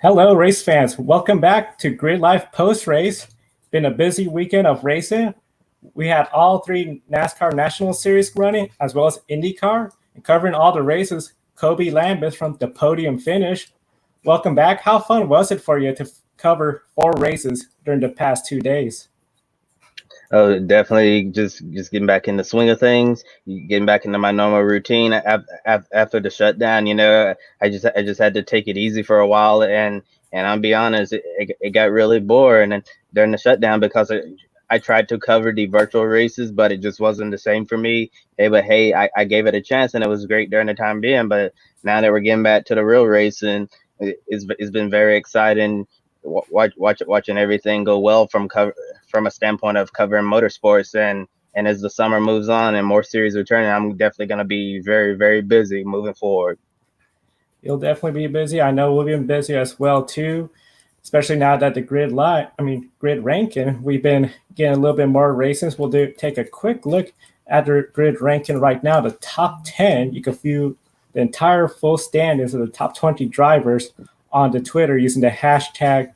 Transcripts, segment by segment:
Hello, race fans. Welcome back to Grid Life Post Race. Been a busy weekend of racing. We had all three NASCAR National Series running, as well as IndyCar, and covering all the races. Kobe Lambeth from the Podium Finish. Welcome back. How fun was it for you to cover 4 races during the past 2 days? Oh, definitely just getting back in the swing of things, getting back into my normal routine after the shutdown. I just had to take it easy for a while, and I'll be honest, it got really boring and during the shutdown because I tried to cover the virtual races, but it just wasn't the same for me. Hey, I gave it a chance, and it was great during the time being. But now that we're getting back to the real racing, it's been very exciting. Watching everything go well from a standpoint of covering motorsports, and as the summer moves on and more series returning, I'm definitely going to be very, very busy moving forward. You'll definitely be busy. I know we've been busy as well too, especially now that the grid ranking, we've been getting a little bit more races. We'll take a quick look at the grid ranking right now. The top 10, you can view the entire full standings of the top 20 drivers on the Twitter using the hashtag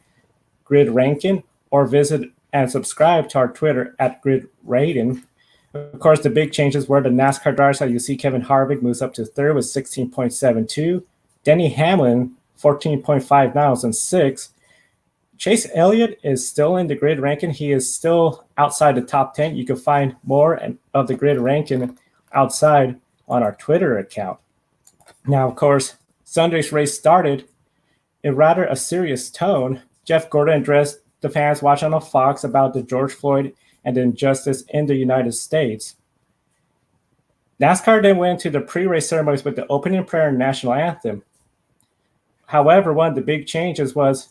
grid ranking, or visit and subscribe to our Twitter at grid rating. Of course, the big changes were the NASCAR drivers. You see Kevin Harvick moves up to third with 16.72. Denny Hamlin, 14.5 miles and 6. Chase Elliott is still in the grid ranking. He is still outside the top 10. You can find more of the grid ranking outside on our Twitter account. Now, of course, Sunday's race started in rather a serious tone. Jeff Gordon addressed the fans watching on Fox about the George Floyd and the injustice in the United States. NASCAR then went to the pre-race ceremonies with the opening prayer and national anthem. However, one of the big changes was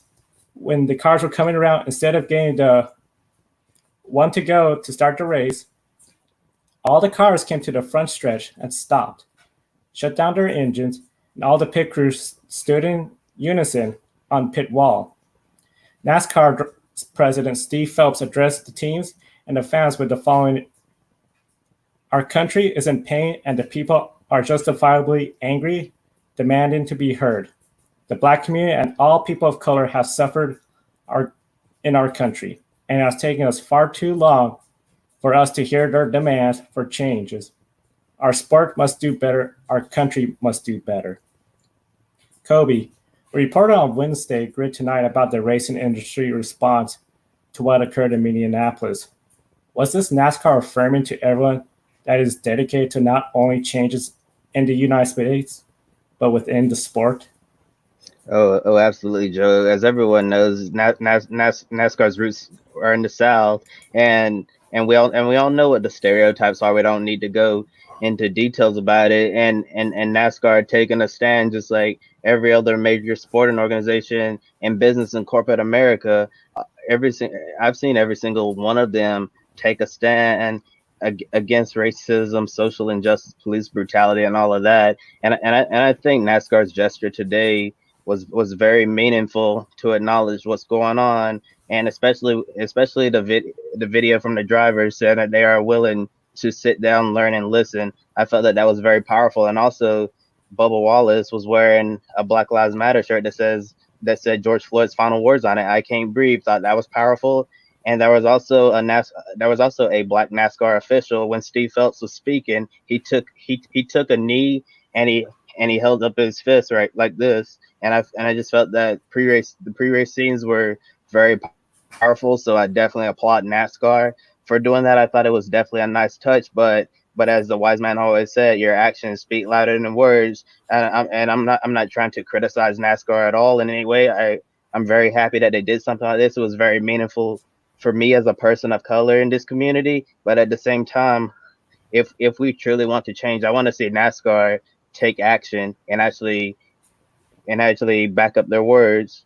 when the cars were coming around, instead of getting the one to go to start the race, all the cars came to the front stretch and stopped, shut down their engines, and all the pit crews stood in unison on pit wall. NASCAR President Steve Phelps addressed the teams and the fans with the following: "Our country is in pain and the people are justifiably angry, demanding to be heard. The Black community and all people of color have suffered in our country, and it has taken us far too long for us to hear their demands for changes. Our sport must do better. Our country must do better." Kobe, we reported on Wednesday, Grid Tonight, about the racing industry response to what occurred in Minneapolis. Was this NASCAR affirming to everyone that is dedicated to not only changes in the United States, but within the sport? Oh, absolutely, Joe. As everyone knows, NASCAR's roots are in the South, and we all know what the stereotypes are. We don't need to go into details about it. And NASCAR taking a stand, just like every other major sporting organization and business in corporate America. I've seen every single one of them take a stand against racism, social injustice, police brutality, and all of that. And I think NASCAR's gesture today was very meaningful to acknowledge what's going on, and especially the video from the drivers saying that they are willing to sit down, learn, and listen. I felt that was very powerful. And also, Bubba Wallace was wearing a Black Lives Matter shirt that said George Floyd's final words on it, "I can't breathe." Thought that was powerful. And there was also a Black NASCAR official when Steve Phelps was speaking. He took a knee, and and he held up his fist right like this, and I just felt that the pre-race scenes were very powerful. So I definitely applaud NASCAR for doing that. I thought it was definitely a nice touch, but as the wise man always said, your actions speak louder than words. I'm not trying to criticize NASCAR at all in any way. I'm very happy that they did something like this. It was very meaningful for me as a person of color in this community. But at the same time, if we truly want to change, I want to see NASCAR take action and actually back up their words.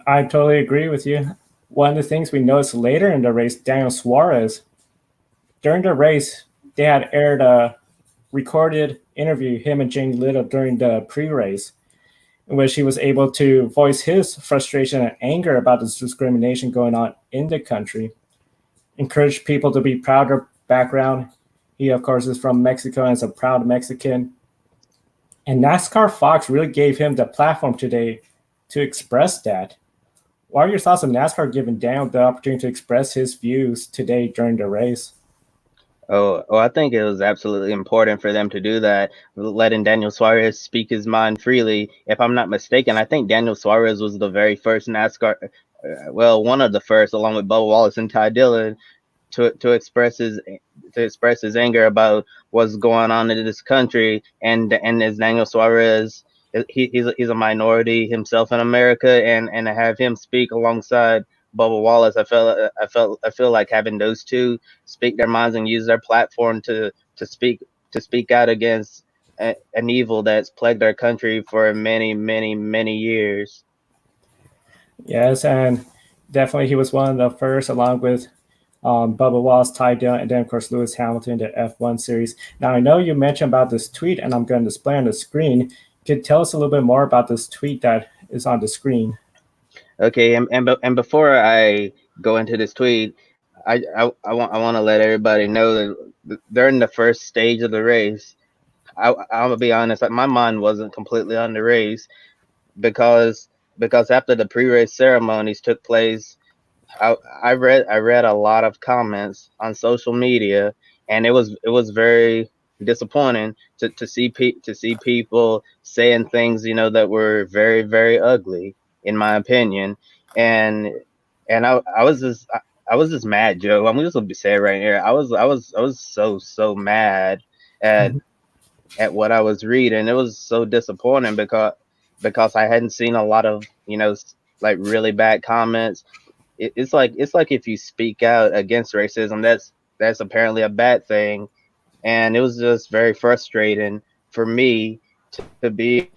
I totally agree with you. One of the things we noticed later in the race, Daniel Suarez, during the race, they had aired a recorded interview, him and Jane Little, during the pre-race, in which he was able to voice his frustration and anger about this discrimination going on in the country, encourage people to be proud of their background. He, of course, is from Mexico and is a proud Mexican. And NASCAR Fox really gave him the platform today to express that. What are your thoughts on NASCAR giving Daniel the opportunity to express his views today during the race? I think it was absolutely important for them to do that, letting Daniel Suarez speak his mind freely. If I'm not mistaken, I think Daniel Suarez was the very first NASCAR, well, one of the first, along with Bubba Wallace and Ty Dillon, to express his anger about what's going on in this country. And as Daniel Suarez, he's a minority himself in America, and to have him speak alongside Bubba Wallace, I feel like having those two speak their minds and use their platform to speak out against an evil that's plagued our country for many years. Yes, and definitely he was one of the first, along with Bubba Wallace, Ty Dillon, and then, of course, Lewis Hamilton, the F1 series. Now, I know you mentioned about this tweet, and I'm going to display on the screen. Could you tell us a little bit more about this tweet that is on the screen? Okay, and before I go into this tweet, I want to let everybody know that during the first stage of the race, I'm gonna be honest, like my mind wasn't completely on the race because after the pre-race ceremonies took place, I read a lot of comments on social media, and it was very disappointing to see people saying things, you know, that were very ugly in my opinion. and and I was just mad, Joe. I'm just gonna say it right here. I was so mad at Mhm. what I was reading. It was so disappointing because I hadn't seen a lot of, you know, like really bad comments. It's like if you speak out against racism, that's apparently a bad thing. And it was just very frustrating for me to be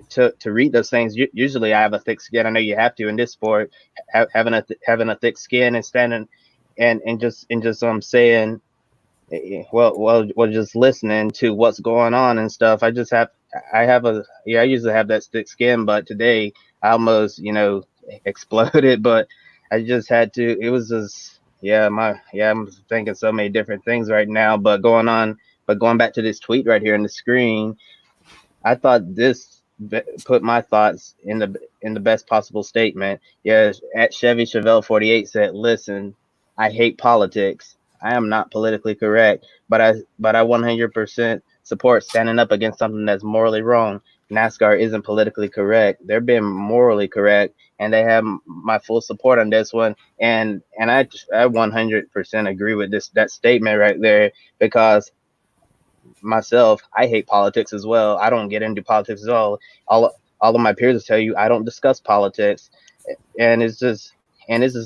to read those things. Usually I have a thick skin. I know you have to in this sport, having a thick skin and standing and just saying, just listening to what's going on and stuff. I have a yeah, I usually have that thick skin, but today I almost, you know, exploded. But I just had to. It was just I'm thinking so many different things right now. But going back to this tweet right here on the screen, I thought this put my thoughts in the best possible statement. Yes, at Chevy Chevelle 48 said, "Listen, I hate politics. I am not politically correct, but I 100% support standing up against something that's morally wrong. NASCAR isn't politically correct. They're being morally correct, and they have my full support on this one. And I 100% agree with that statement right there because myself, I hate politics as well. I don't get into politics at all. All of my peers will tell you I don't discuss politics, and it's just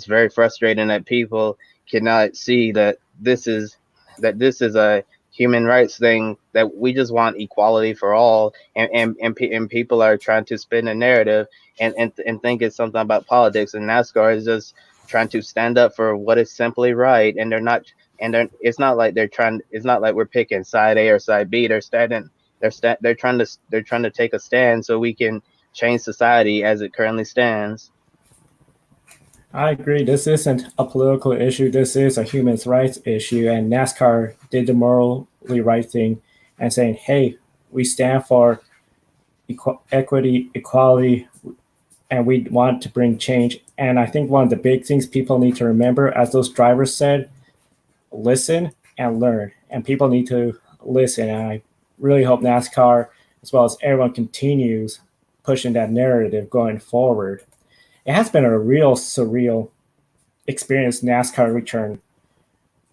very frustrating that people cannot see that this is a human rights thing, that we just want equality for all, and people are trying to spin a narrative and think it's something about politics, and NASCAR is just trying to stand up for what is simply right, and they're not and they're, it's not like it's not like we're picking side A or side B. They're trying to take a stand so we can change society as it currently stands. I agree. This isn't a political issue. This is a human rights issue. And NASCAR did the morally right thing and saying, hey, we stand for equity, equality, and we want to bring change. And I think one of the big things people need to remember, as those drivers said, listen and learn. And people need to listen. And I really hope NASCAR, as well as everyone, continues pushing that narrative going forward. It has been a real surreal experience, NASCAR return.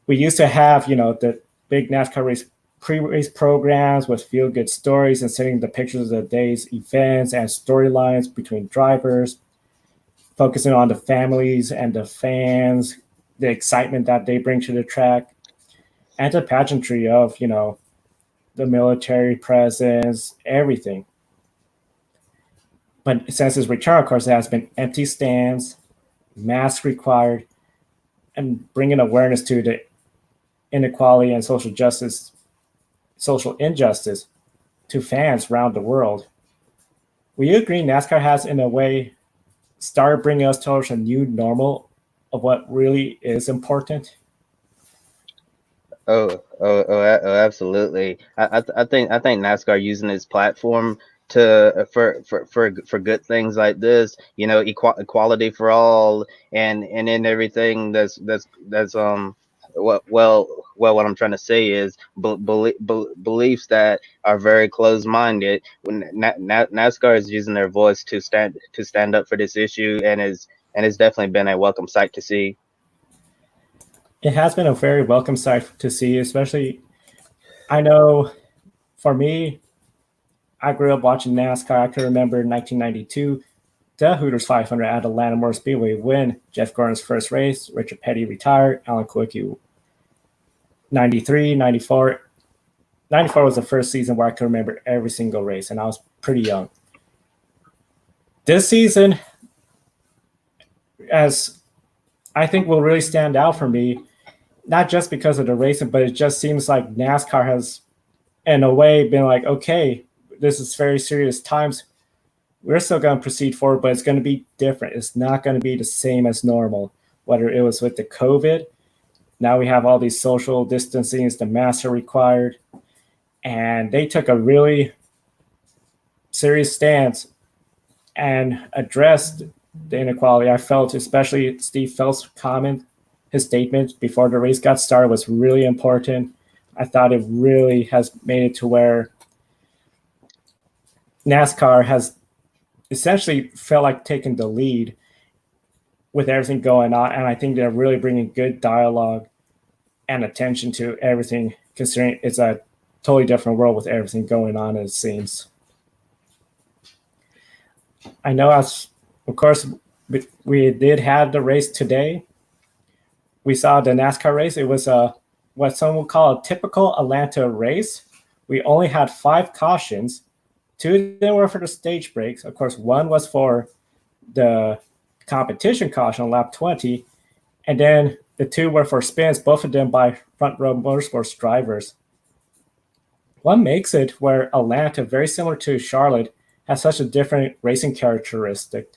We used to have, the big NASCAR race pre-race programs with feel-good stories and sending the pictures of the day's events and storylines between drivers, focusing on the families and the fans, the excitement that they bring to the track, and the pageantry of, the military presence, everything. But since his return, of course, it has been empty stands, masks required, and bringing awareness to the inequality and social injustice to fans around the world. Will you agree NASCAR has, in a way, started bringing us towards a new normal of what really is important? Absolutely. I think NASCAR using its platform to for good things like this, equality for all, and in everything that's what I'm trying to say is beliefs that are very closed-minded. When NASCAR is using their voice to stand up for this issue, and it's definitely been a welcome sight to see. It has been a very welcome sight to see, especially, I know, for me, I grew up watching NASCAR. I can remember in 1992, the Hooters 500 at Atlanta Motor Speedway win Jeff Gordon's first race. Richard Petty retired. Alan Kulwicki, 93, 94. 94 was the first season where I could remember every single race, and I was pretty young. This season, as I think will really stand out for me, not just because of the racing, but it just seems like NASCAR has, in a way, been like, okay, this is very serious times. We're still going to proceed forward, but it's going to be different. It's not going to be the same as normal, whether it was with the COVID. Now we have all these social distancing, the masks are required. And they took a really serious stance and addressed the inequality. I felt, especially Steve Phelps' comment, his statement before the race got started was really important. I thought it really has made it to where NASCAR has essentially felt like taking the lead with everything going on. And I think they're really bringing good dialogue and attention to everything, considering it's a totally different world with everything going on, it seems. I know, as of course, we did have the race today. We saw the NASCAR race. It was what some would call a typical Atlanta race. We only had 5 cautions. 2 of them were for the stage breaks. Of course, one was for the competition caution on lap 20. And then the 2 were for spins, both of them by front row motorsports drivers. What makes it where Atlanta, very similar to Charlotte, has such a different racing characteristic?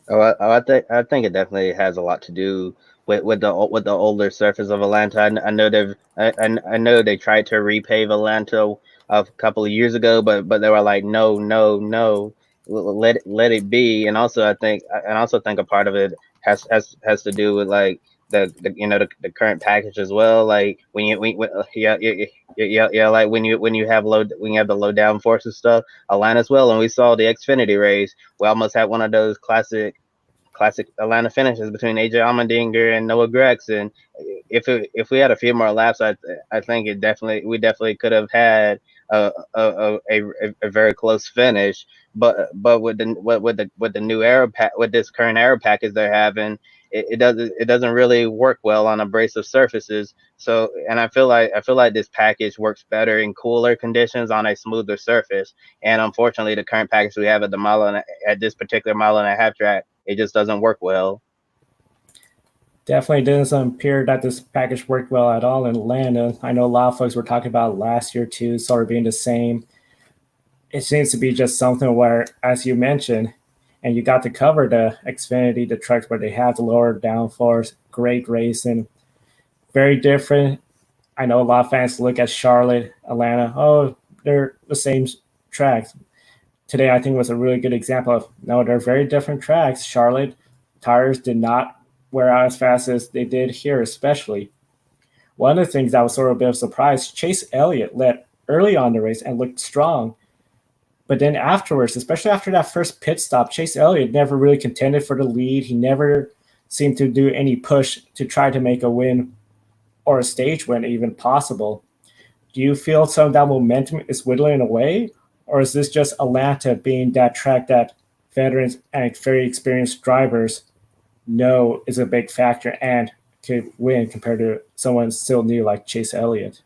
I think it definitely has a lot to do with the older surface of Atlanta. I know they tried to repave Atlanta a couple of years ago, but they were like, no, no, no, let it be. And also think a part of it has to do with like the current package as well. Like yeah, like when you have the low down force and stuff, Atlanta as well. And we saw the Xfinity race. We almost had one of those classic Atlanta finishes between AJ Allmendinger and Noah Gragson. If we had a few more laps, I think we definitely could have had a very close finish. But with the new with this current aero package they're having, it doesn't really work well on abrasive surfaces. So, and I feel like this package works better in cooler conditions on a smoother surface. And unfortunately, the current package we have at this particular mile and a half track, it just doesn't work well. Definitely doesn't appear that this package worked well at all in Atlanta. I know a lot of folks were talking about last year too, sort of being the same. It seems to be just something where, as you mentioned, and you got to cover the Xfinity, the tracks where they have the lower downforce, great racing, very different. I know a lot of fans look at Charlotte, Atlanta, oh, they're the same tracks. Today, I think was a really good example of, no, they're very different tracks. Charlotte tires did not wear out as fast as they did here, especially. One of the things that was sort of a bit of a surprise, Chase Elliott led early on the race and looked strong. But then afterwards, especially after that first pit stop, Chase Elliott never really contended for the lead. He never seemed to do any push to try to make a win or a stage win even possible. Do you feel some of that momentum is whittling away? Or is this just Atlanta being that track that veterans and very experienced drivers know is a big factor and could win compared to someone still new like Chase Elliott?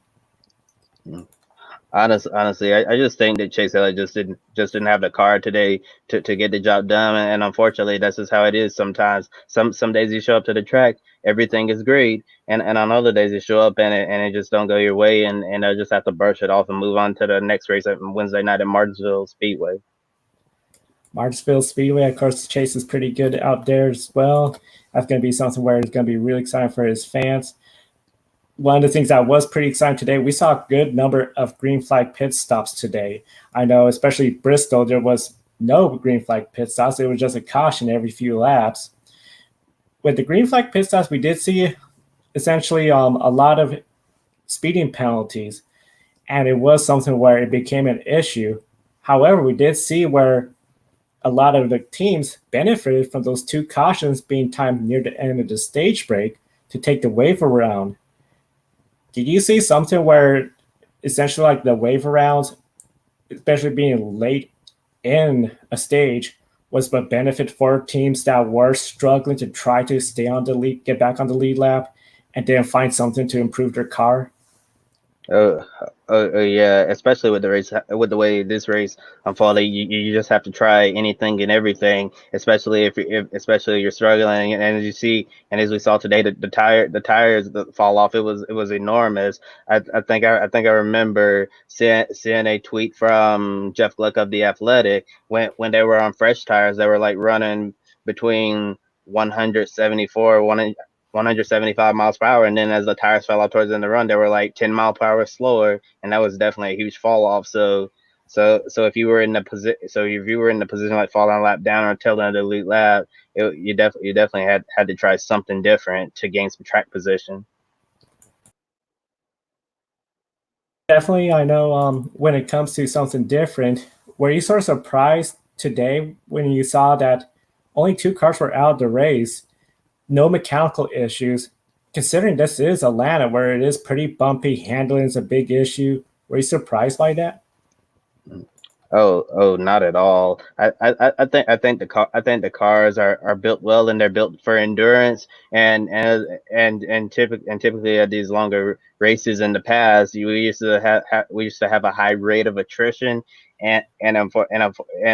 Honestly, I just think that Chase Elliott just didn't have the car today to get the job done, and unfortunately, that's just how it is sometimes. Some days you show up to the track, everything is great, and on other days you show up and it just don't go your way, and I just have to brush it off and move on to the next race on Wednesday night at Martinsville Speedway. Martinsville Speedway, of course, Chase is pretty good out there as well. That's going to be something where it's going to be really exciting for his fans. One of the things that was pretty exciting today, we saw a good number of green flag pit stops today. I know, especially Bristol, there was no green flag pit stops. It was just a caution every few laps. With the green flag pit stops, we did see essentially a lot of speeding penalties, and it was something where it became an issue. However, we did see where a lot of the teams benefited from those two cautions being timed near the end of the stage break to take the wave around. Did you see something where essentially like the wave arounds, especially being late in a stage, was a benefit for teams that were struggling to try to stay on the lead, get back on the lead lap, and then find something to improve their car? Oh, yeah, especially with the race, with the way this race unfolded, you just have to try anything and everything, especially especially you're struggling, and as you see, and as we saw today, the tires that fall off, it was enormous. I think I remember seeing a tweet from Jeff Gluck of the Athletic when they were on fresh tires, they were like running between 174, 175 miles per hour, and then as the tires fell off towards the end of the run, they were like 10 mile per hour slower, and that was definitely a huge fall off. So if you were in the position like falling a lap down or tail end of the lead lap, you definitely had to try something different to gain some track position. Definitely, I know when it comes to something different, were you sort of surprised today when you saw that only two cars were out of the race, no mechanical issues, considering this is Atlanta where it is pretty bumpy, handling is a big issue? Were you surprised by that? Oh, not at all. I think the cars are built well, and they're built for endurance, and typically at these longer races in the past, we used to have a high rate of attrition, and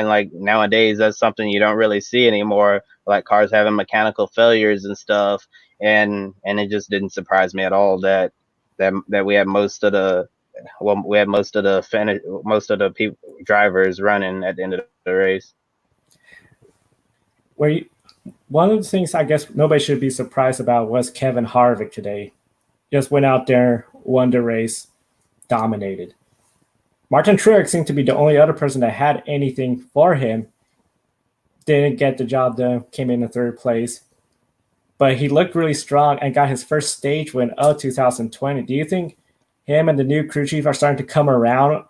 like nowadays that's something you don't really see anymore, like cars having mechanical failures and stuff, and it just didn't surprise me at all that we had most of the people drivers running at the end of the race. Where you, one of the things I guess nobody should be surprised about was Kevin Harvick today. Just went out there, won the race, dominated. Martin Truex seemed to be the only other person that had anything for him. Didn't get the job done, came in third place. But he looked really strong and got his first stage win of 2020. Do you think him and the new crew chief are starting to come around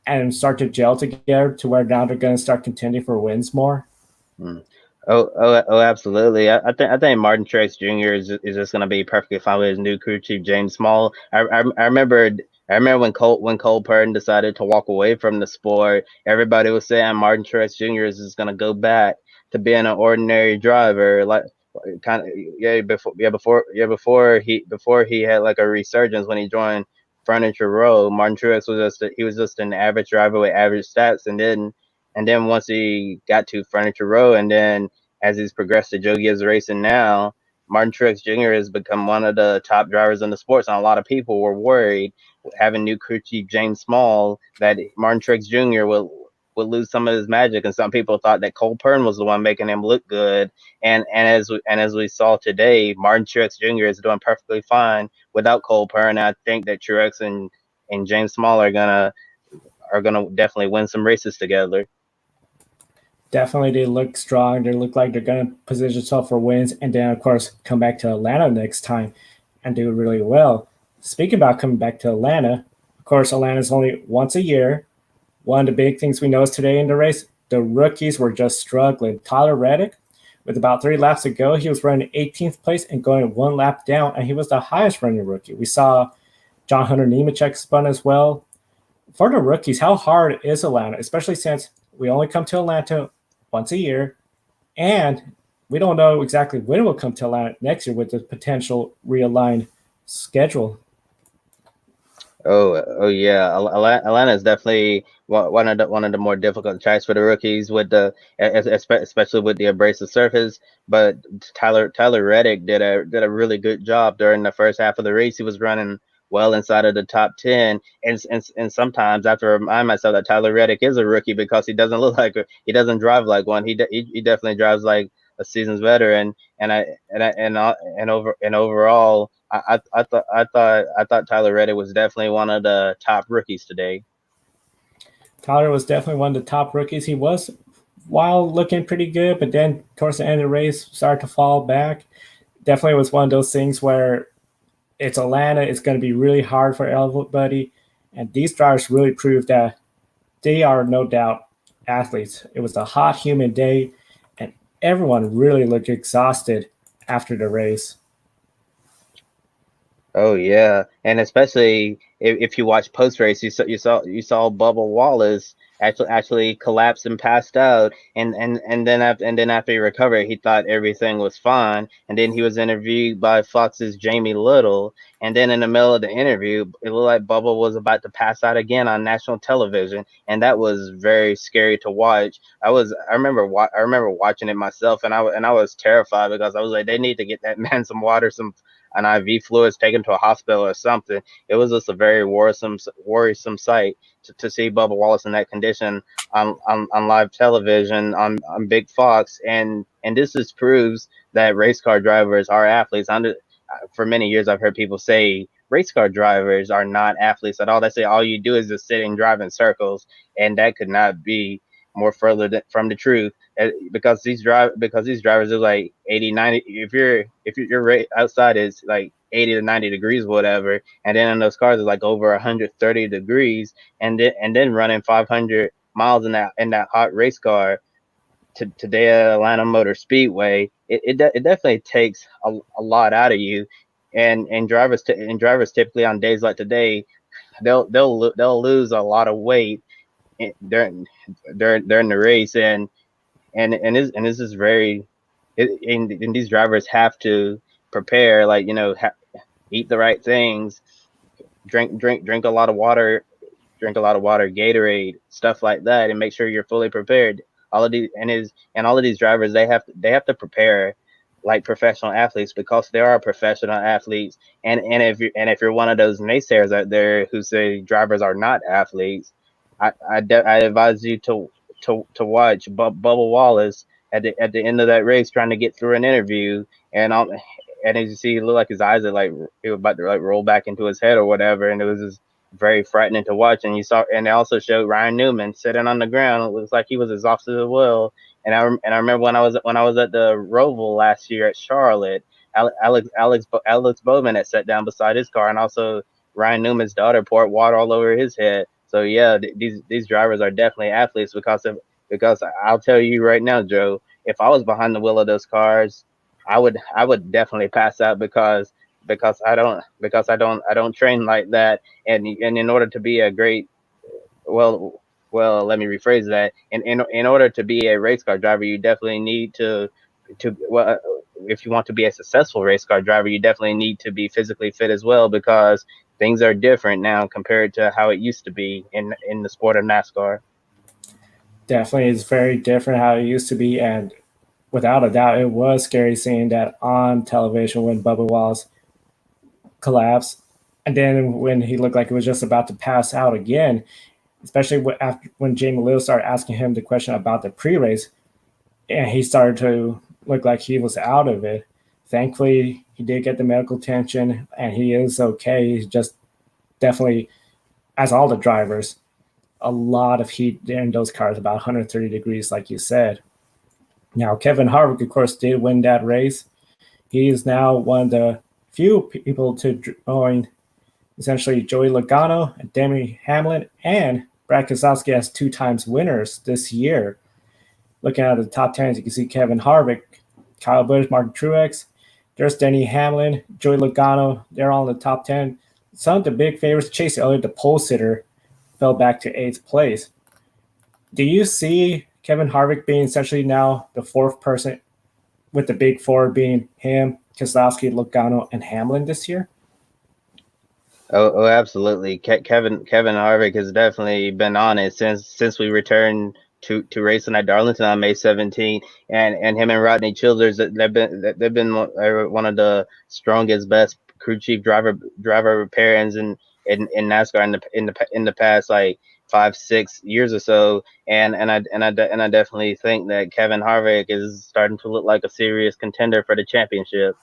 and start to gel together to where now they're going to start contending for wins more? Mm. Oh, absolutely. I think Martin Truex Jr. is just going to be perfectly fine with his new crew chief James Small. I remember when Cole Purden decided to walk away from the sport. Everybody was saying Martin Truex Jr. is just going to go back to being an ordinary driver, like kind of before he had like a resurgence when he joined Furniture Row. Martin Truex was just an average driver with average stats, and then once he got to Furniture Row, and then as he's progressed to Joe Gibbs Racing now, Martin Truex Jr. has become one of the top drivers in the sports, and a lot of people were worried having new crew chief James Small that Martin Truex Jr. would lose some of his magic, and some people thought that Cole Pern was the one making him look good. And as we saw today, Martin Truex Jr. is doing perfectly fine without Cole Pern. I think that Truex and James Small are gonna definitely win some races together. Definitely, they look strong. They look like they're going to position themselves for wins, and then of course come back to Atlanta next time and do really well. Speaking about coming back to Atlanta, of course, Atlanta's only once a year. One of the big things we noticed today in the race, the rookies were just struggling. Tyler Reddick, with about 3 laps to go, he was running 18th place and going 1 lap down, and he was the highest running rookie. We saw John Hunter Nemechek spun as well. For the rookies, how hard is Atlanta, especially since we only come to Atlanta once a year, and we don't know exactly when we'll come to Atlanta next year with the potential realigned schedule. Oh yeah, Atlanta is definitely one of the more difficult tracks for the rookies with especially with the abrasive surface. But Tyler Reddick did a really good job during the first half of the race. He was running well inside of the top 10, and sometimes I have to remind myself that Tyler Reddick is a rookie because he doesn't drive like one. He definitely drives like a seasoned veteran, and overall, I thought Tyler Reddick was definitely one of the top rookies today. Tyler was definitely one of the top rookies. He was, while looking pretty good, but then towards the end of the race started to fall back. Definitely was one of those things where it's Atlanta. It's going to be really hard for everybody, and these drivers really proved that they are no doubt athletes. It was a hot, humid day, and everyone really looked exhausted after the race. Oh yeah, and especially if you watch post race, you saw Bubba Wallace actually collapsed and passed out, and then after he recovered, he thought everything was fine, and then he was interviewed by Fox's Jamie Little, and then in the middle of the interview, it looked like Bubba was about to pass out again on national television, and that was very scary to watch. I remember watching it myself, and I was terrified because I was like, they need to get that man some water, some an IV fluids, taken to a hospital or something. It was just a very worrisome sight to see Bubba Wallace in that condition on live television on Big Fox, and this just proves that race car drivers are athletes. For many years, I've heard people say race car drivers are not athletes at all. They say all you do is just sit and drive in circles, and that could not be more from the truth. Because these drivers are like 80, 90. If your rate outside is like 80 to 90 degrees, whatever, and then in those cars is like over 130 degrees, and then running 500 miles in that hot race car today at Atlanta Motor Speedway, it definitely takes a lot out of you, and drivers typically on days like today, they'll lose a lot of weight during the race, and this is very, and these drivers have to prepare, like, eat the right things, drink a lot of water, Gatorade, stuff like that, and make sure you're fully prepared. All of these drivers, they have to prepare like professional athletes, because there are professional athletes, and if you're one of those naysayers out there who say drivers are not athletes, I advise you to watch Bubba Wallace at the end of that race, trying to get through an interview, and as you see, it looked like his eyes are like he was about to like roll back into his head or whatever, and it was just very frightening to watch. And they also showed Ryan Newman sitting on the ground. It looks like he was exhausted as well. And I remember when I was at the Roval last year at Charlotte, Alex Bowman had sat down beside his car, and also Ryan Newman's daughter poured water all over his head. So yeah, these drivers are definitely athletes, because I'll tell you right now, Joe, if I was behind the wheel of those cars, I would definitely pass out, because I don't train like that, and in order to be a great, well, let me rephrase that. In order to be a race car driver, you definitely need to well, if you want to be a successful race car driver, you definitely need to be physically fit as well, because things are different now compared to how it used to be in the sport of NASCAR. Definitely is very different how it used to be, and without a doubt, it was scary seeing that on television when Bubba Wallace collapsed, and then when he looked like he was just about to pass out again, especially after when Jamie Lewis started asking him the question about the pre-race, and he started to look like he was out of it. Thankfully, he did get the medical attention, and he is okay. He's just definitely, as all the drivers, a lot of heat in those cars, about 130 degrees, like you said. Now, Kevin Harvick, of course, did win that race. He is now one of the few people to join essentially Joey Logano and Denny Hamlin and Brad Keselowski as 2 times winners this year. Looking at the top 10s, you can see Kevin Harvick, Kyle Busch, Martin Truex. There's Denny Hamlin, Joey Logano. They're all in the top 10. Some of the big favorites, Chase Elliott, the pole sitter, fell back to 8th place. Do you see Kevin Harvick being essentially now the 4th person, with the big 4 being him, Keselowski, Logano, and Hamlin this year? Oh, absolutely. Kevin Harvick has definitely been on it since we returned to racing at Darlington on May 17th, and him and Rodney Childers, they've been one of the strongest, best crew chief driver pairings in NASCAR in the past like 5-6 years or so, and I definitely think that Kevin Harvick is starting to look like a serious contender for the championship.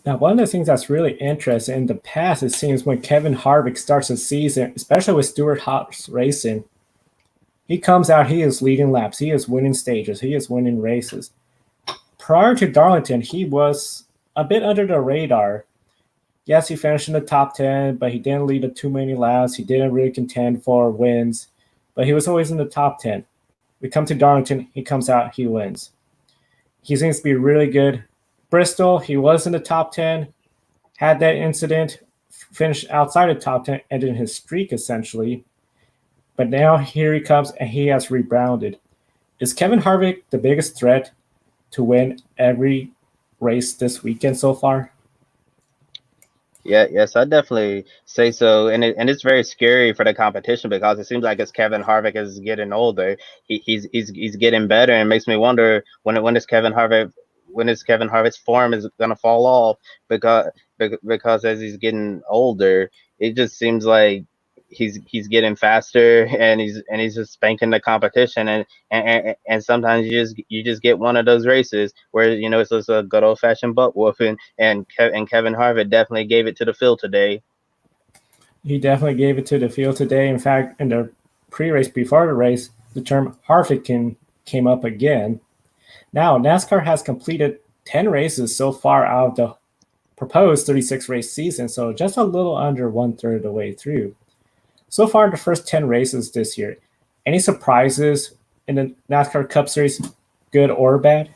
Now, one of the things that's really interesting in the past, it seems when Kevin Harvick starts a season, especially with Stewart-Haas Racing, he comes out, he is leading laps, he is winning stages, he is winning races. Prior to Darlington, he was a bit under the radar. Yes, he finished in the top 10, but he didn't lead too many laps. He didn't really contend for wins, but he was always in the top 10. We come to Darlington, he comes out, he wins. He seems to be really good. Bristol, he was in the top 10, had that incident, finished outside the top 10, ended his streak essentially. But now here he comes and he has rebounded. Is Kevin Harvick the biggest threat to win every race this weekend so far? Yeah, yes, I definitely say so, and it's very scary for the competition because it seems like as Kevin Harvick is getting older, he's getting better, and it makes me wonder when is Kevin Harvick's form is gonna fall off because as he's getting older, it just seems like he's getting faster and he's just spanking the competition, and sometimes you just get one of those races where it's just a good old fashioned butt whooping, and Kevin Harvick definitely gave it to the field today. He definitely gave it to the field today. In fact, in the pre-race before the race, the term Harvick came up again. Now, NASCAR has completed 10 races so far out of the proposed 36 race season, so just a little under 1/3 of the way through. So far, the first 10 races this year, any surprises in the NASCAR Cup Series, good or bad?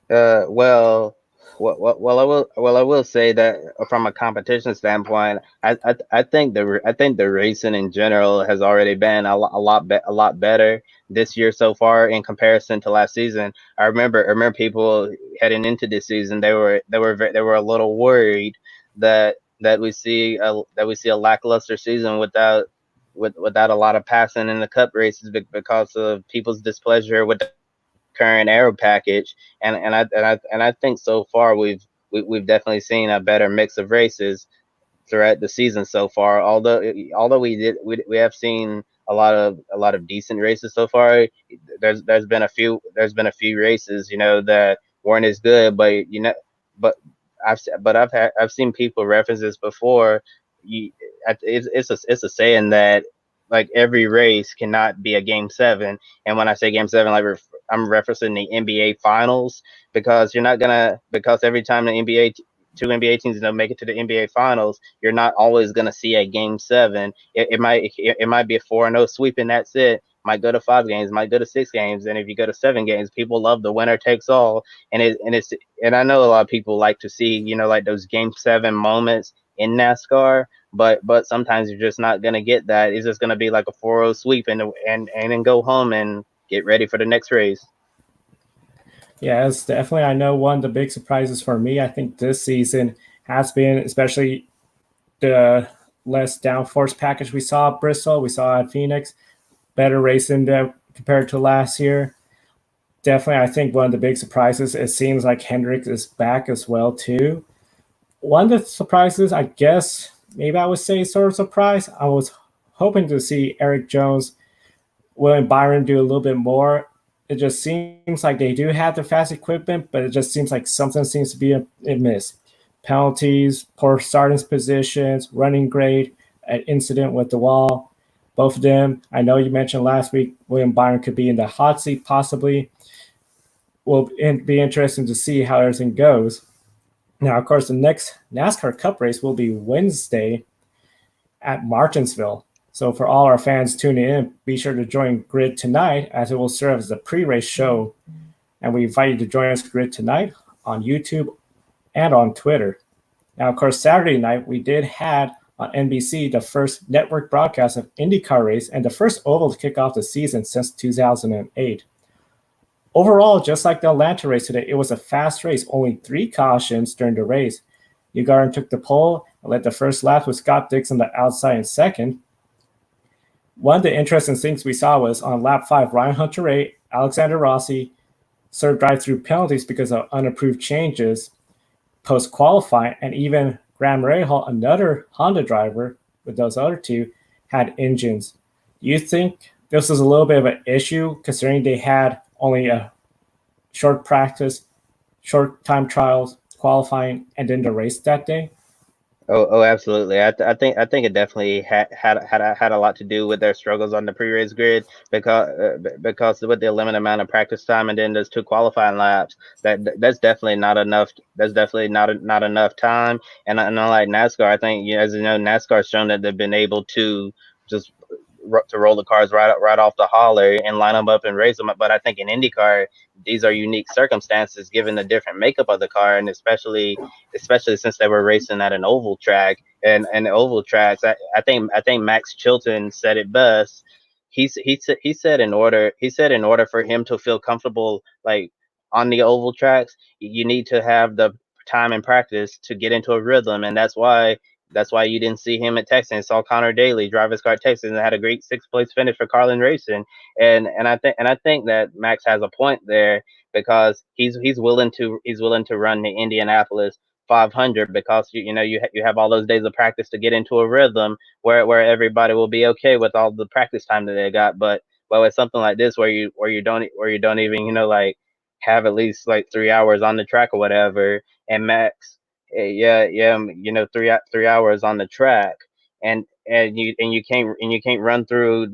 Well, I will say that from a competition standpoint, I think the racing in general has already been a lot better this year so far in comparison to last season. I remember people heading into this season, they were a little worried that we see a lackluster season without a lot of passing in the Cup races because of people's displeasure with the current aero package, and I think so far we've definitely seen a better mix of races throughout the season so far. Although we have seen a lot of decent races so far. There's been a few races that weren't as good, but I've seen people reference this before. It's a saying that like every race cannot be a game 7, and when I say game 7, like I'm referencing the NBA finals, because every time the two NBA teams make it to the NBA finals, you're not always gonna see a game 7. It might be a 4-0 sweep, and that's it. Might go to 5 games, might go to 6 games, and if you go to 7 games, people love the winner takes all. And I know a lot of people like to see like those game 7 moments in NASCAR, but sometimes you're just not gonna get that. It's just gonna be like a 4-0 sweep and then go home and get ready for the next race. Yeah, it's definitely, I know one of the big surprises for me, I think this season has been, especially the less downforce package we saw at Bristol, we saw at Phoenix, better racing compared to last year. Definitely, I think one of the big surprises, it seems like Hendrick is back as well too. One of the surprises, I guess, maybe I would say sort of surprise, I was hoping to see Eric Jones, William Byron do a little bit more. It just seems like they do have the fast equipment, but it just seems like something seems to be a miss. Penalties, poor starting positions, running grade, an incident with the wall. Both of them, I know you mentioned last week, William Byron could be in the hot seat possibly. Will be interesting to see how everything goes. Now, of course, the next NASCAR Cup race will be Wednesday at Martinsville. So for all our fans tuning in, be sure to join Grid tonight as it will serve as a pre-race show. And we invite you to join us Grid tonight on YouTube and on Twitter. Now, of course, Saturday night we did had on NBC the first network broadcast of IndyCar race and the first oval to kick off the season since 2008. Overall, just like the Atlanta race today, it was a fast race, only 3 cautions during the race. Garden took the pole and led the first lap with Scott Dixon the outside in second. One of the interesting things we saw was on lap 5, Ryan Hunter-Reay, Alexander Rossi served drive-through penalties because of unapproved changes post-qualifying, and even Graham Rahal, another Honda driver with those other 2, had engines. Do you think this was a little bit of an issue considering they had only a short practice, short time trials, qualifying, and then the race that day? Oh, absolutely. I think it definitely had a lot to do with their struggles on the pre-race grid because with the limited amount of practice time and then there's 2 qualifying laps, that's definitely not enough. That's definitely not enough time. And unlike NASCAR, I think, as you know, NASCAR's shown that they've been able to just to roll the cars right off the hauler and line them up and race them. But I think in IndyCar, these are unique circumstances given the different makeup of the car, and especially since they were racing at an oval track and oval tracks. I think Max Chilton said it best. He said in order for him to feel comfortable like on the oval tracks, you need to have the time and practice to get into a rhythm, and that's why you didn't see him at Texas and saw Connor Daly drive his car at Texas and had a great 6th place finish for Carlin Racing. And I think that Max has a point there because he's willing to run the Indianapolis 500 because you have all those days of practice to get into a rhythm where everybody will be okay with all the practice time that they got. But with something like this where you don't even like have at least like 3 hours on the track or whatever, and Max, yeah, 3 hours on the track, and you can't run through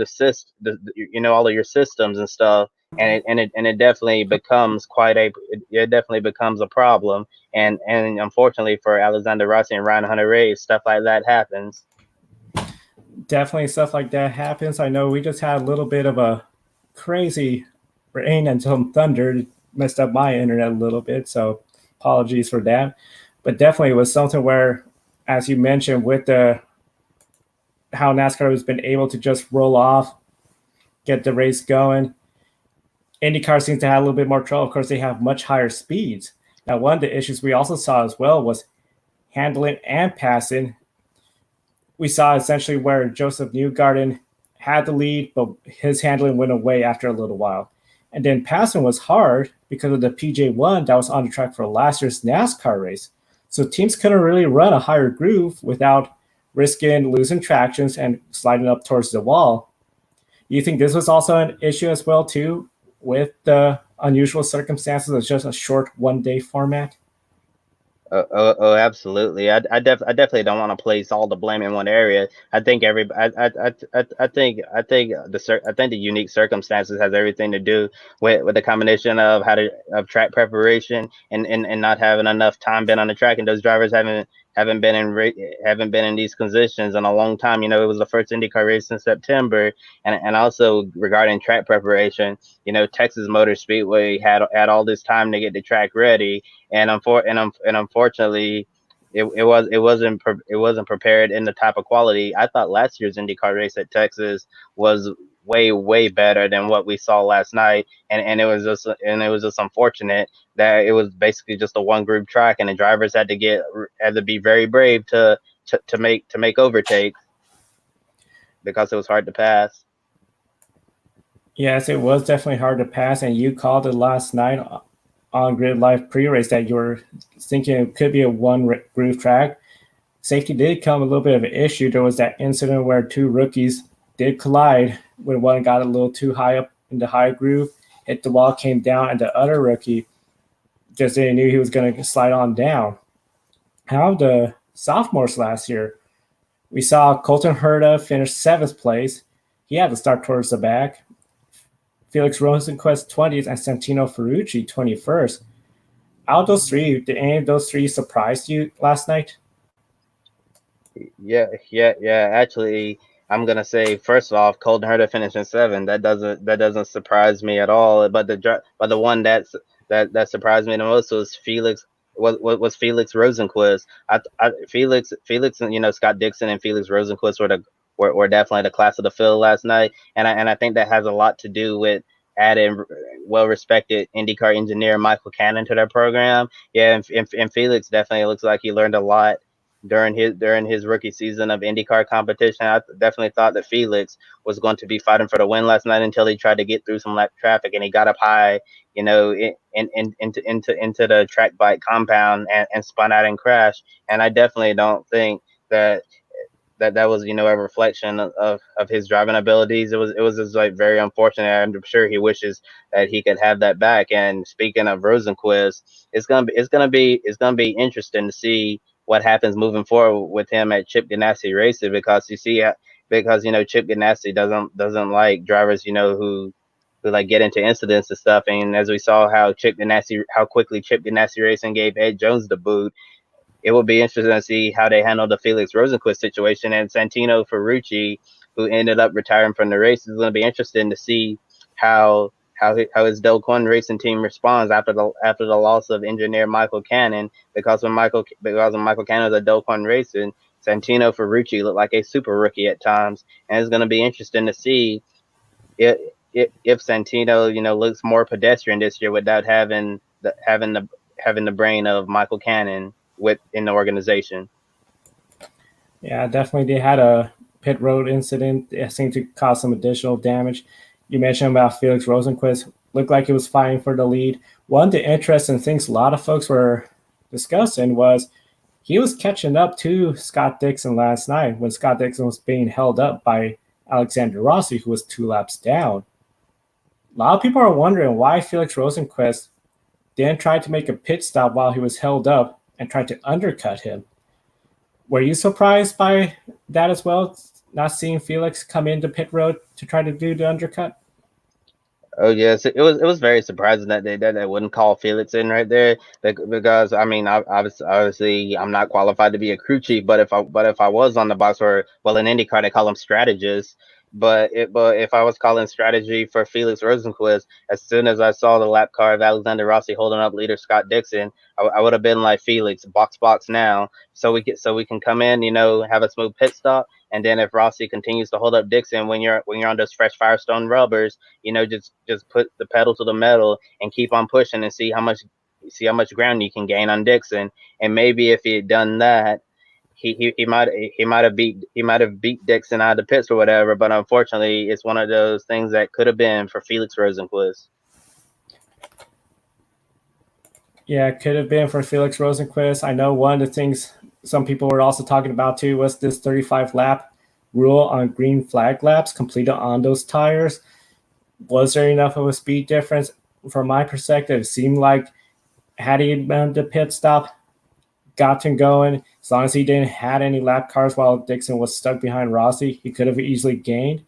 all of your systems and stuff, and it definitely becomes it definitely becomes a problem, and unfortunately for Alexander Rossi and Ryan Hunter-Reay, stuff like that happens. Definitely stuff like that happens. I know we just had a little bit of a crazy rain and some thunder. It messed up my internet a little bit, so apologies for that. But definitely it was something where, as you mentioned, with the how NASCAR has been able to just roll off, get the race going. IndyCar seems to have a little bit more trouble. Of course, they have much higher speeds. Now, one of the issues we also saw as well was handling and passing. We saw essentially where Joseph Newgarden had the lead, but his handling went away after a little while. And then passing was hard because of the PJ1 that was on the track for last year's NASCAR race. So teams couldn't really run a higher groove without risking losing tractions and sliding up towards the wall. You think this was also an issue as well, too, with the unusual circumstances of just a short one-day format? Absolutely. I definitely don't want to place all the blame in one area. I think I think the unique circumstances has everything to do with the combination of track preparation and not having enough time been on the track, and those drivers haven't been in these conditions in a long time. It was the first IndyCar race in September, and also regarding track preparation, Texas Motor Speedway had all this time to get the track ready, and unfortunately, it wasn't prepared in the type of quality. I thought last year's IndyCar race at Texas was way better than what we saw last night, and it was just unfortunate that it was basically just a one group track, and the drivers had to be very brave to make overtakes because it was hard to pass. Yes, it was definitely hard to pass, and you called it last night on Grid Live pre-race that you were thinking it could be a one groove track. Safety did come a little bit of an issue. There was that incident where 2 rookies did collide when one got a little too high up in the high groove, hit the wall, came down, and the other rookie just didn't knew he was going to slide on down. How the sophomores last year, we saw Colton Herta finish 7th place. He had to start towards the back. Felix Rosenquist 20th and Santino Ferrucci 21st. Out of those three, did any of those three surprise you last night? Yeah. Actually, I'm gonna say first off, Colton Herta finishing seven. That doesn't surprise me at all. But the one that surprised me the most was Felix Rosenquist. Felix, and Scott Dixon and Felix Rosenquist were definitely the class of the field last night, and I think that has a lot to do with adding well respected IndyCar engineer Michael Cannon to their program. Yeah, and Felix definitely looks like he learned a lot during his rookie season of IndyCar competition. I definitely thought that Felix was going to be fighting for the win last night until he tried to get through some lap traffic and he got up high, into the track bike compound and spun out and crashed. And I definitely don't think that that was a reflection of his driving abilities. It was just like very unfortunate. I'm sure he wishes that he could have that back. And speaking of Rosenquist, it's gonna be interesting to see what happens moving forward with him at Chip Ganassi Racing, because Chip Ganassi doesn't like drivers who like get into incidents and stuff. And as we saw how quickly Chip Ganassi Racing gave Ed Jones the boot, it will be interesting to see how they handle the Felix Rosenquist situation. And Santino Ferrucci, who ended up retiring from the race, is going to be interesting to see how his Del Quinn racing team responds after the loss of engineer Michael Cannon, because when Michael Cannon was at Del Quinn Racing, Santino Ferrucci looked like a super rookie at times, and it's going to be interesting to see if if Santino looks more pedestrian this year without having the brain of Michael Cannon within the organization. Yeah, definitely. They had a pit road incident. It seemed to cause some additional damage. You mentioned about Felix Rosenquist. Looked like he was fighting for the lead. One of the interesting things a lot of folks were discussing was he was catching up to Scott Dixon last night when Scott Dixon was being held up by Alexander Rossi, who was 2 laps down. A lot of people are wondering why Felix Rosenquist didn't try to make a pit stop while he was held up and tried to undercut him. Were you surprised by that as well? Not seeing Felix come into pit road to try to do the undercut? Oh yes, it was very surprising that they wouldn't call Felix in right there, because I mean, obviously I'm not qualified to be a crew chief, but if I was on the box, or well, in IndyCar they call them strategists. But if I was calling strategy for Felix Rosenquist, as soon as I saw the lap car of Alexander Rossi holding up leader Scott Dixon, I would have been like, Felix, box now, so we can come in, have a smooth pit stop, and then if Rossi continues to hold up Dixon when you're on those fresh Firestone rubbers, just put the pedal to the metal and keep on pushing and see how much ground you can gain on Dixon. And maybe if he had done that, he might have beat Dixon out of the pits or whatever. But unfortunately, it's one of those things that could have been for Felix Rosenquist. Yeah, it could have been for Felix Rosenquist. I know one of the things some people were also talking about too was this 35 lap rule on green flag laps completed on those tires. Was there enough of a speed difference? From my perspective, it seemed like had he done the pit stop, gotten going, as long as he didn't had any lap cars while Dixon was stuck behind Rossi, he could have easily gained.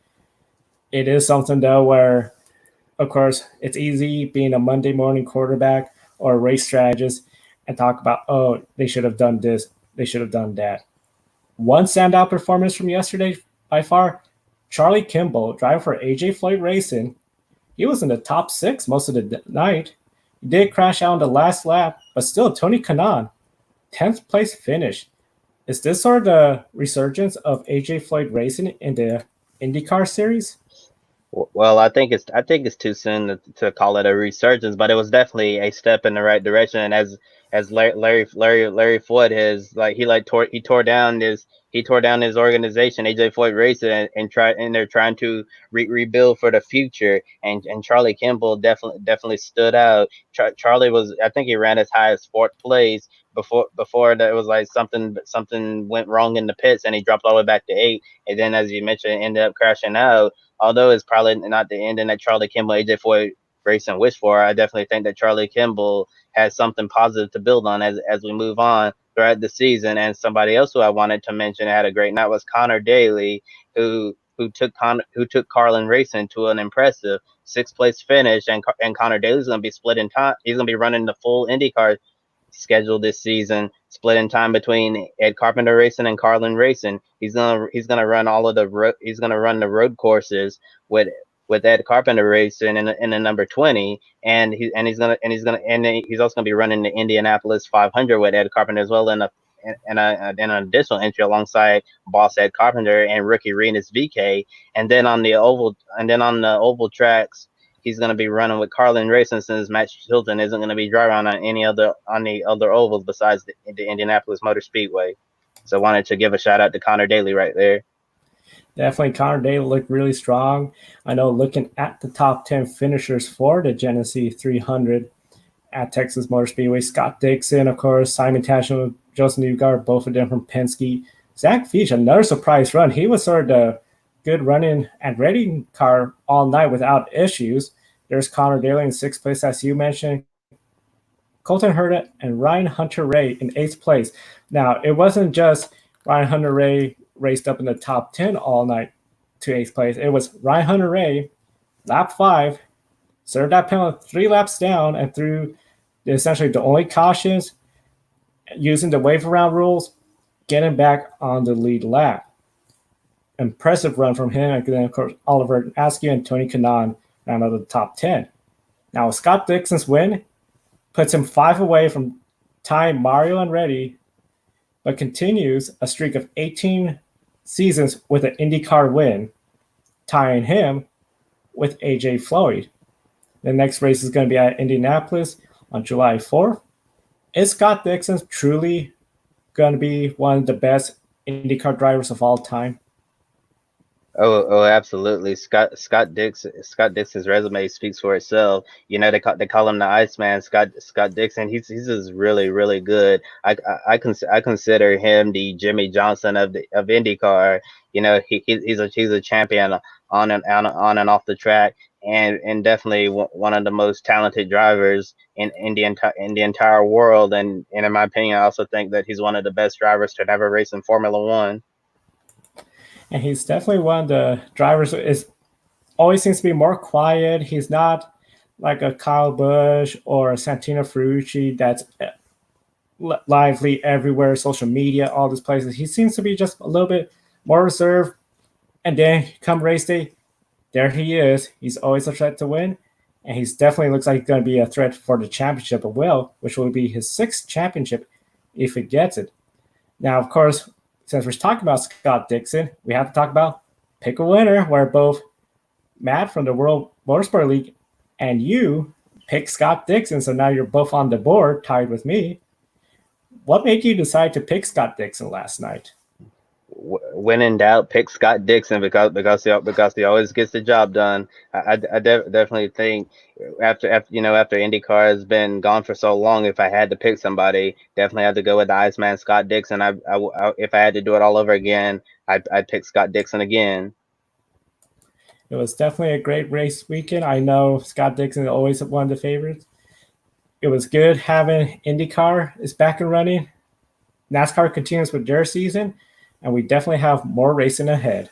It is something though where, of course, it's easy being a Monday morning quarterback or a race strategist and talk about, oh, they should have done this, they should have done that. One standout performance from yesterday, by far, Charlie Kimball, driver for AJ Floyd Racing. He was in the top six most of the night. He did crash out on the last lap, but still, Tony Kanaan, 10th place finish. Is this sort of the resurgence of AJ Floyd Racing in the IndyCar series? Well, I think it's too soon to call it a resurgence, but it was definitely a step in the right direction. And as Larry Floyd has like he tore down his organization, AJ Floyd Racing, and they're trying to rebuild for the future. And Charlie Kimball definitely stood out. Charlie was, I think he ran as high as fourth place before that. It was like something went wrong in the pits and he dropped all the way back to eight. And then, as you mentioned, ended up crashing out. Although it's probably not the ending that Charlie Kimball, AJ Foyt Racing wished for, I definitely think that Charlie Kimball has something positive to build on as we move on throughout the season. And somebody else who I wanted to mention had a great night was Connor Daly, who who took Carlin Racing to an impressive sixth place finish, and Connor Daly's going to be split in time. He's going to be running the full IndyCar schedule this season, split in time between Ed Carpenter Racing and Carlin Racing. He's gonna run he's gonna run the road courses with Ed Carpenter Racing in the number 20, and he's also gonna be running the Indianapolis 500 with Ed Carpenter as well, and an additional entry alongside boss Ed Carpenter and rookie Renus VK, and then on the oval tracks, he's going to be running with Carlin Racing, since Matt Chilton isn't going to be driving on the other ovals besides the Indianapolis Motor Speedway. So wanted to give a shout out to Connor Daly right there. Definitely, Connor Daly looked really strong. I know, looking at the top 10 finishers for the Genesys 300 at Texas Motor Speedway, Scott Dixon, of course, Simon Tashman, Joseph Newgard, both of them from Penske. Zach Feach, another surprise run. He was sort of the good running and ready car all night without issues. There's Connor Daly in sixth place, as you mentioned. Colton Herta and Ryan Hunter-Reay in eighth place. Now, it wasn't just Ryan Hunter-Reay raced up in the top 10 all night to eighth place. It was Ryan Hunter-Reay, lap 5, served that penalty 3 laps down, and through essentially the only cautions, using the wave around rules, getting back on the lead lap. Impressive run from him. And then, of course, Oliver Askew and Tony Kanaan round out of the top 10. Now, Scott Dixon's win puts him 5 away from tying Mario Andretti, but continues a streak of 18 seasons with an IndyCar win, tying him with AJ Floyd. The next race is going to be at Indianapolis on July 4th. Is Scott Dixon truly going to be one of the best IndyCar drivers of all time? Oh, absolutely. Scott Dixon's resume speaks for itself. You know, they call him the Iceman. Scott Dixon. He's just really, really good. I consider him the Jimmy Johnson of IndyCar. You know, he's a champion on and off the track, and definitely one of the most talented drivers in the entire world. And in my opinion, I also think that he's one of the best drivers to ever race in Formula One. And he's definitely one of the drivers always seems to be more quiet. He's not like a Kyle Busch or a Santino Ferrucci that's lively everywhere, social media, all these places. He seems to be just a little bit more reserved. And then come race day, there he is. He's always a threat to win. And he's definitely looks like he's going to be a threat for the championship as well, which will be his 6th championship if he gets it. Now, of course, since we're talking about Scott Dixon, we have to talk about Pick a Winner, where both Matt from the World Motorsport League and you pick Scott Dixon. So now you're both on the board, tied with me. What made you decide to pick Scott Dixon last night? When in doubt, pick Scott Dixon because he always gets the job done. I definitely think after IndyCar has been gone for so long, if I had to pick somebody, definitely had to go with the Iceman Scott Dixon. If I had to do it all over again, I'd pick Scott Dixon again. It was definitely a great race weekend. I know Scott Dixon is always one of the favorites. It was good having IndyCar is back and running. NASCAR continues with their season, and we definitely have more racing ahead.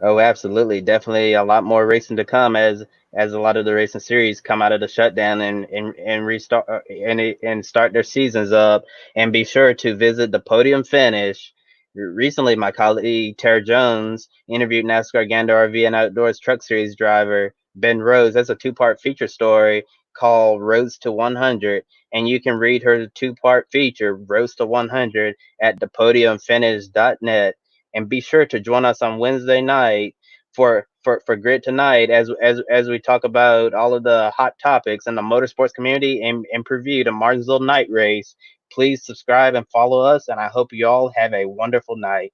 Oh, absolutely. Definitely a lot more racing to come as a lot of the racing series come out of the shutdown and restart and start their seasons up. And be sure to visit the Podium Finish. Recently, my colleague Terra Jones interviewed NASCAR Gander RV and Outdoors Truck Series driver Ben Rhodes. That's a 2-part feature story called Rhodes To 100, and you can read her 2-part feature, Rhodes To 100, at thepodiumfinish.net. And be sure to join us on Wednesday night for Grid Tonight as we talk about all of the hot topics in the motorsports community and preview the Martinsville night race. Please subscribe and follow us, and I hope you all have a wonderful night.